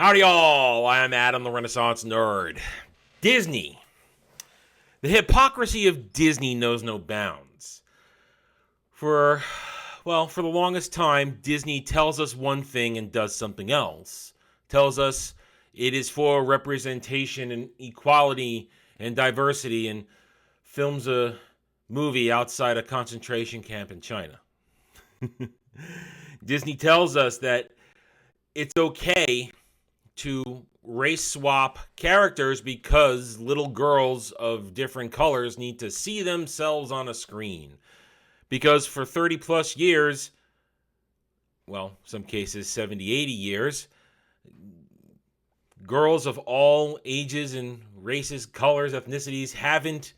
Howdy y'all, I'm Adam the Renaissance Nerd. Disney. The hypocrisy of Disney knows no bounds. For the longest time, Disney tells us one thing and does something else. Tells us it is for representation and equality and diversity and films a movie outside a concentration camp in China. Disney tells us that it's okay to race swap characters because little girls of different colors need to see themselves on a screen. Because for 30 plus years, well, some cases 70, 80 years, girls of all ages and races, colors, ethnicities haven't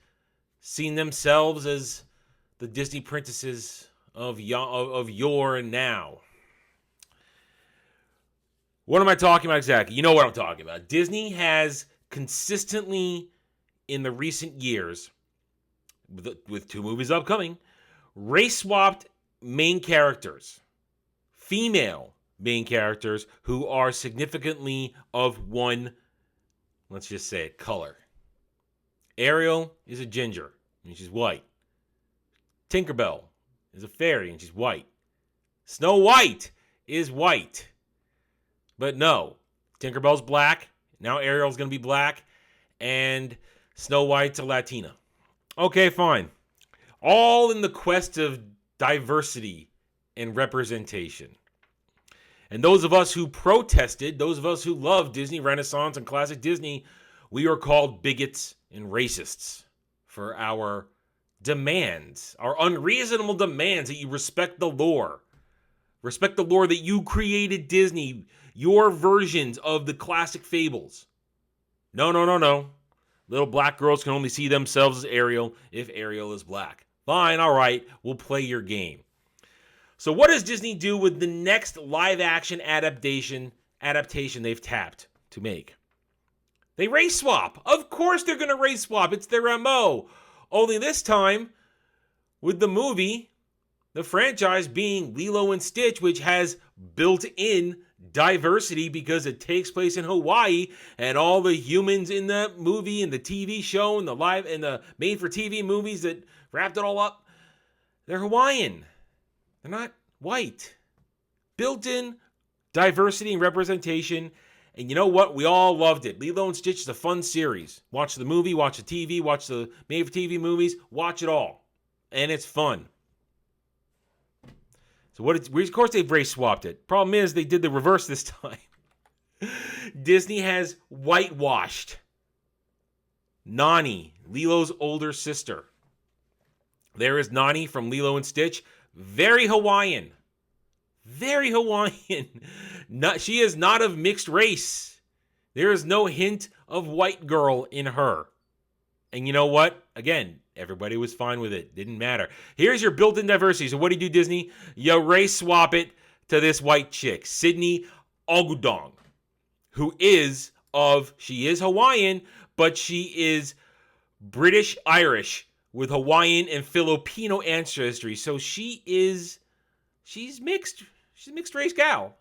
seen themselves as the Disney princesses of yore and now. What am I talking about exactly? You know what I'm talking about. Disney has consistently, in the recent years, with two movies upcoming, race-swapped main characters, female main characters who are significantly of one, let's just say it, color. Ariel is a ginger, and she's white. Tinkerbell is a fairy, and she's white. Snow White is white. But no, Tinkerbell's black. Now Ariel's going to be black. And Snow White's a Latina. Okay, fine. All in the quest of diversity and representation. And those of us who protested, those of us who love Disney, Renaissance, and classic Disney, we are called bigots and racists for our demands, our unreasonable demands that you respect the lore. Respect the lore that you created Disney, your versions of the classic fables. No. Little black girls can only see themselves as Ariel if Ariel is black. Fine, all right, we'll play your game. So what does Disney do with the next live-action adaptation they've tapped to make? They race swap. Of course they're going to race swap. It's their MO. Only this time, with the movie, the franchise being Lilo and Stitch, which has built-in diversity because it takes place in Hawaii, and all the humans in the movie and the TV show and the live and the made-for-TV movies that wrapped it all up, they're Hawaiian. They're not white. Built-in diversity and representation. And you know what? We all loved it. Lilo and Stitch is a fun series. Watch the movie, watch the TV, watch the made-for-TV movies, watch it all. And it's fun. So of course they've race swapped it. Problem is they did the reverse this time. Disney has whitewashed Nani, Lilo's older sister. There is Nani from Lilo and Stitch. Very Hawaiian. Very Hawaiian. She is not of mixed race. There is no hint of white girl in her. And you know what? Again, everybody was fine with it. Didn't matter. Here's your built-in diversity. So what do, Disney? You race swap it to this white chick, Sydney Ogudong, she is Hawaiian, but she is British-Irish with Hawaiian and Filipino ancestry. So she's mixed. She's a mixed race gal.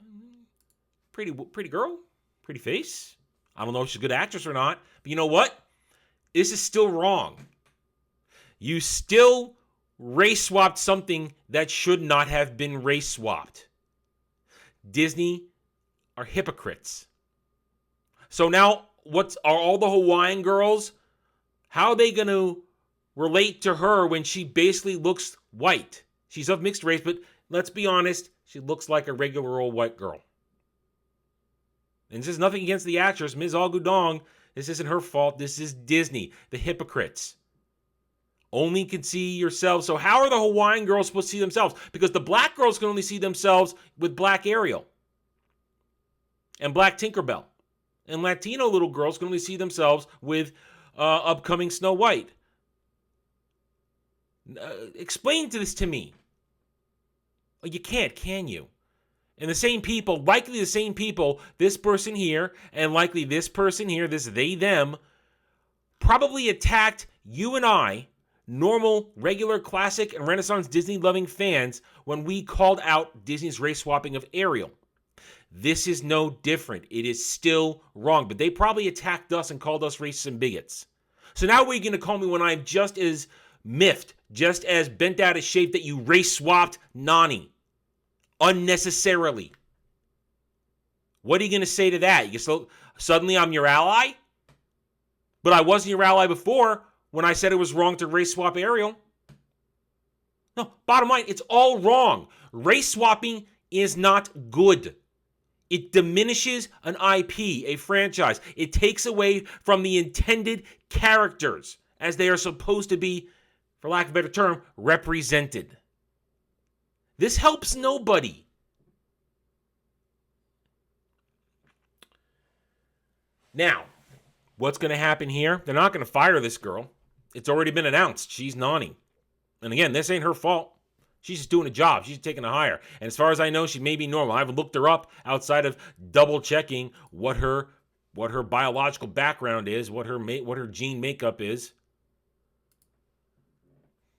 Pretty girl, pretty face. I don't know if she's a good actress or not, but you know what? This is still wrong. You still race swapped something that should not have been race swapped. Disney are hypocrites. So now, are all the Hawaiian girls? How are they going to relate to her when she basically looks white? She's of mixed race, but let's be honest, she looks like a regular old white girl. And this is nothing against the actress, Ms. Ogudong. This isn't her fault. This is Disney, the hypocrites. Only can see yourselves. So how are the Hawaiian girls supposed to see themselves? Because the black girls can only see themselves with black Ariel and black Tinkerbell. And Latino little girls can only see themselves with upcoming Snow White. Explain this to me. You can't, can you? And likely the same people, this person here, and likely this person here, this they, them, probably attacked you and I, normal, regular, classic, and Renaissance Disney-loving fans when we called out Disney's race swapping of Ariel. This is no different. It is still wrong. But they probably attacked us and called us racists and bigots. So now what are you going to call me when I'm just as miffed, just as bent out of shape that you race-swapped Nani unnecessarily? What are you going to say to that? Suddenly I'm your ally? But I wasn't your ally before when I said it was wrong to race-swap Ariel. No, bottom line, it's all wrong. Race-swapping is not good. It diminishes an IP, a franchise. It takes away from the intended characters as they are supposed to be, for lack of a better term, represented. This helps nobody. Now, what's going to happen here? They're not going to fire this girl. It's already been announced. She's Nani. And again, this ain't her fault. She's just doing a job. She's taking a hire. And as far as I know, she may be normal. I haven't looked her up outside of double checking what her biological background is, what her gene makeup is.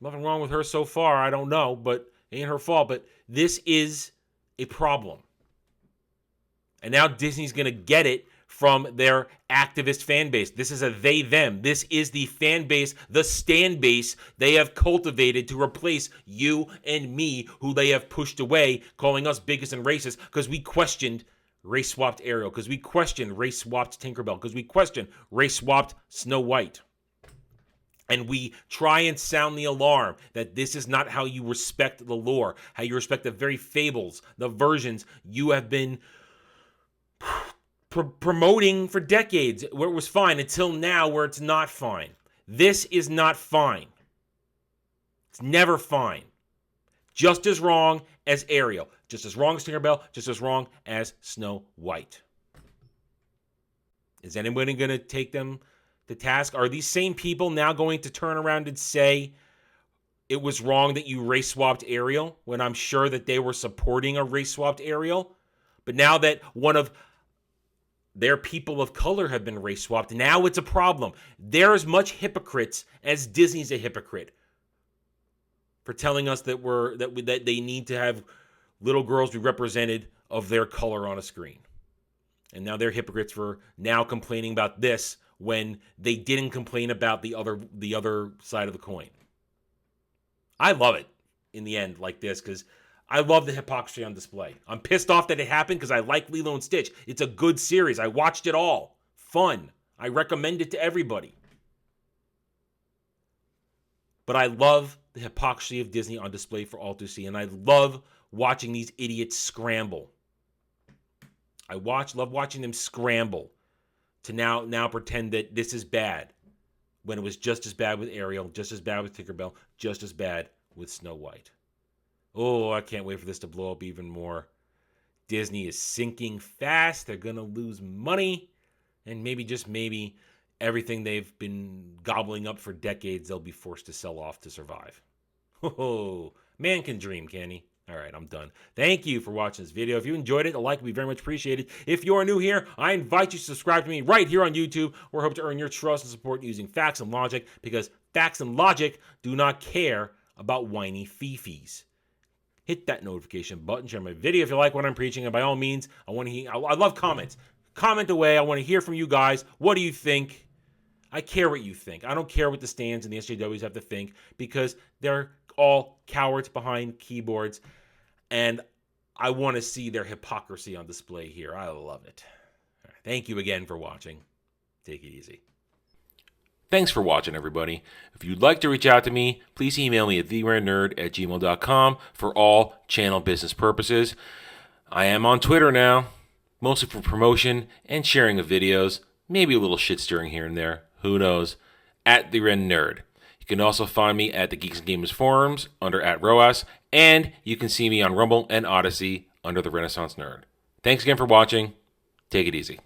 Nothing wrong with her so far. I don't know, but it ain't her fault. But this is a problem. And now Disney's going to get it from their activist fan base. This is a they, them. This is the fan base, the stan base they have cultivated to replace you and me, who they have pushed away, calling us bigots and racist because we questioned race-swapped Ariel, because we questioned race-swapped Tinkerbell, because we questioned race-swapped Snow White. And we try and sound the alarm that this is not how you respect the lore, how you respect the very fables, the versions you have been promoting for decades, where it was fine, until now where it's not fine. This is not fine. It's never fine. Just as wrong as Ariel. Just as wrong as Tinkerbell. Just as wrong as Snow White. Is anybody going to take them to task? Are these same people now going to turn around and say it was wrong that you race-swapped Ariel, when I'm sure that they were supporting a race-swapped Ariel? But now that one of their people of color have been race-swapped, now it's a problem. They're as much hypocrites as Disney's a hypocrite for telling us that they need to have little girls be represented of their color on a screen. And now they're hypocrites for now complaining about this when they didn't complain about the other side of the coin. I love it in the end like this because I love the hypocrisy on display. I'm pissed off that it happened because I like Lilo and Stitch. It's a good series. I watched it all. Fun. I recommend it to everybody. But I love the hypocrisy of Disney on display for all to see. And I love watching these idiots scramble. I love watching them scramble to now pretend that this is bad, when it was just as bad with Ariel, just as bad with Tinkerbell, just as bad with Snow White. Oh, I can't wait for this to blow up even more. Disney is sinking fast. They're going to lose money. And maybe, just maybe, everything they've been gobbling up for decades, they'll be forced to sell off to survive. Oh, man can dream, can he? All right, I'm done. Thank you for watching this video. If you enjoyed it, a like would be very much appreciated. If you're new here, I invite you to subscribe to me right here on YouTube, where I hope to earn your trust and support using facts and logic, because facts and logic do not care about whiny fifis. Hit that notification button, share my video if you like what I'm preaching, and by all means, I love comments. Comment away. I want to hear from you guys. What do you think? I care what you think. I don't care what the stands and the SJWs have to think, because they're all cowards behind keyboards, and I want to see their hypocrisy on display here. I love it. All right, thank you again for watching. Take it easy. Thanks for watching, everybody. If you'd like to reach out to me, please email me at theranernerd@gmail.com for all channel business purposes. I am on Twitter now, mostly for promotion and sharing of videos, maybe a little shit stirring here and there. Who knows? @theranernerd. You can also find me at the Geeks and Gamers forums under @ROAS, and you can see me on Rumble and Odyssey under the Renaissance Nerd. Thanks again for watching. Take it easy.